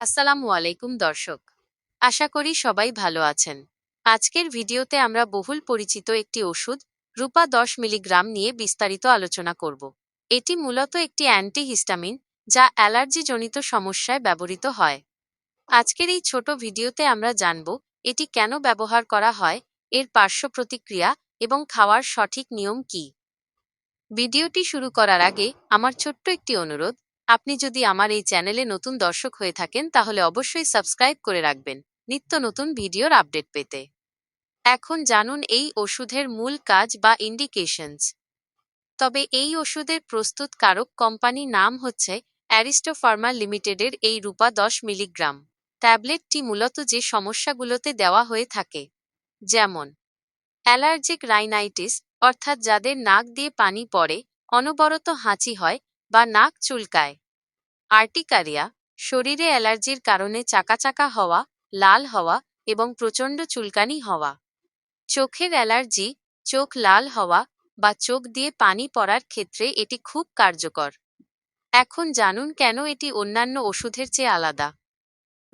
আসসালামু আলাইকুম দর্শক। আশা করি সবাই ভালো আছেন। আজকের ভিডিওতে আমরা বহুল পরিচিত একটি ওষুধ রূপা 10 মিলিগ্রাম নিয়ে বিস্তারিত আলোচনা করব। এটি মূলত একটি অ্যান্টিহিস্টামিন যা অ্যালার্জিজনিত সমস্যায় ব্যবহৃত হয়। আজকের এই ছোট ভিডিওতে আমরা জানব এটি কেন ব্যবহার করা হয়, এর পার্শ্ব প্রতিক্রিয়া এবং খাওয়ার সঠিক নিয়ম কী। ভিডিওটি শুরু করার আগে আমার ছোট্ট একটি অনুরোধ, আপনি যদি আমার এই চ্যানেলে নতুন দর্শক হয়ে থাকেন তাহলে অবশ্যই সাবস্ক্রাইব করে রাখবেন নিত্য নতুন ভিডিওর আপডেট পেতে। এখন জানুন এই ওষুধের মূল কাজ বা ইন্ডিকেশনস। তবে এই ওষুধের প্রস্তুতকারক কোম্পানি নাম হচ্ছে অ্যারিস্টো ফার্মা লিমিটেডের এই রূপা 10 মিলিগ্রাম ট্যাবলেটটি মূলত যে সমস্যাগুলোতে দেওয়া হয়ে থাকে, যেমন অ্যালার্জিক রাইনাইটিস অর্থাৎ যাদের নাক দিয়ে পানি পড়ে, অনবরত হাঁচি হয় বা নাক চুলকায়; আর্টিকারিয়া শরীরে অ্যালার্জির কারণে চাকা চাকা হওয়া, লাল হওয়া এবং প্রচণ্ড চুলকানি হওয়া; চোখের অ্যালার্জি, চোখ লাল হওয়া বা চোখ দিয়ে পানি পড়ার ক্ষেত্রে এটি খুব কার্যকর। এখন জানুন কেন এটি অন্যান্য ওষুধের চেয়ে আলাদা।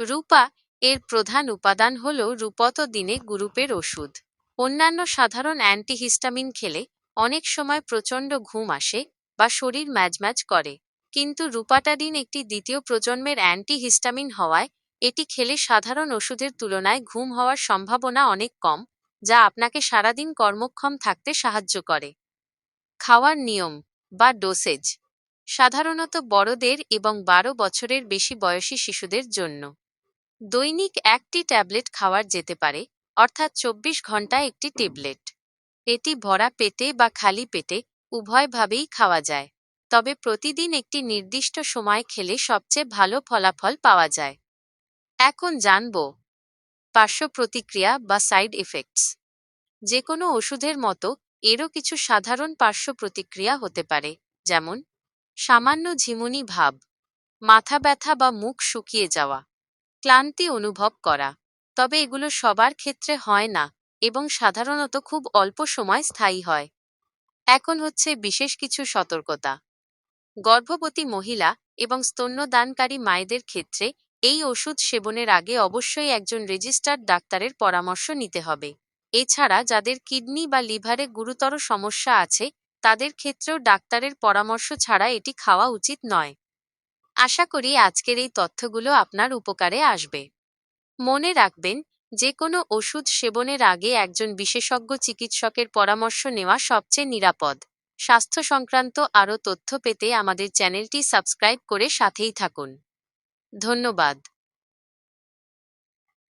রূপা এর প্রধান উপাদান হল রূপতদিনে গ্রুপের ওষুধ। অন্যান্য সাধারণ অ্যান্টিহিস্টামিন খেলে অনেক সময় প্রচণ্ড ঘুম আসে বা শরীর ম্যাজম্যাজ করে, কিন্তু রূপাটাডিন একটি দ্বিতীয় প্রজন্মের অ্যান্টিহিস্টামিন হওয়ায় এটি খেলে সাধারণ ওষুধের তুলনায় ঘুম হওয়ার সম্ভাবনা অনেক কম, যা আপনাকে সারাদিন কর্মক্ষম থাকতে সাহায্য করে। খাওয়ার নিয়ম বা ডোসেজ সাধারণত বড়দের এবং 12 বছরের বেশি বয়সী শিশুদের জন্য দৈনিক একটি ট্যাবলেট খাওয়ার যেতে পারে, অর্থাৎ 24 ঘন্টায় একটি ট্যাবলেট। এটি ভরা পেটে বা খালি পেটে উভয়ভাবেই খাওয়া যায়, তবে প্রতিদিন একটি নির্দিষ্ট সময় খেলে সবচেয়ে ভালো ফলাফল পাওয়া যায়। এখন জানব পার্শ্ব প্রতিক্রিয়া বা সাইড ইফেক্টস। যে কোনো ওষুধের মতো এরও কিছু সাধারণ পার্শ্ব প্রতিক্রিয়া হতে পারে, যেমন সামান্য ঝিমুনি ভাব, মাথা ব্যথা বা মুখ শুকিয়ে যাওয়া, ক্লান্তি অনুভব করা। তবে এগুলো সবার ক্ষেত্রে হয় না এবং সাধারণত খুব অল্প সময় স্থায়ী হয়। এখন হচ্ছে বিশেষ কিছু সতর্কতা। গর্ভবতী মহিলা এবং স্তন্যদানকারী মায়েদের ক্ষেত্রে এই ওষুধ সেবনের আগে অবশ্যই একজন রেজিস্টার্ড ডাক্তারের পরামর্শ নিতে হবে। এছাড়া যাদের কিডনি বা লিভারে গুরুতর সমস্যা আছে তাদের ক্ষেত্রেও ডাক্তারের পরামর্শ ছাড়া এটি খাওয়া উচিত নয়। আশা করি আজকের এই তথ্যগুলো আপনার উপকারে আসবে। মনে রাখবেন, যে কোনো ওষুধ সেবনের আগে একজন বিশেষজ্ঞ চিকিৎসকের পরামর্শ নেওয়া সবচেয়ে নিরাপদ। স্বাস্থ্য সংক্রান্ত আরও তথ্য পেতে আমাদের চ্যানেলটি সাবস্ক্রাইব করে সাথেই থাকুন। ধন্যবাদ।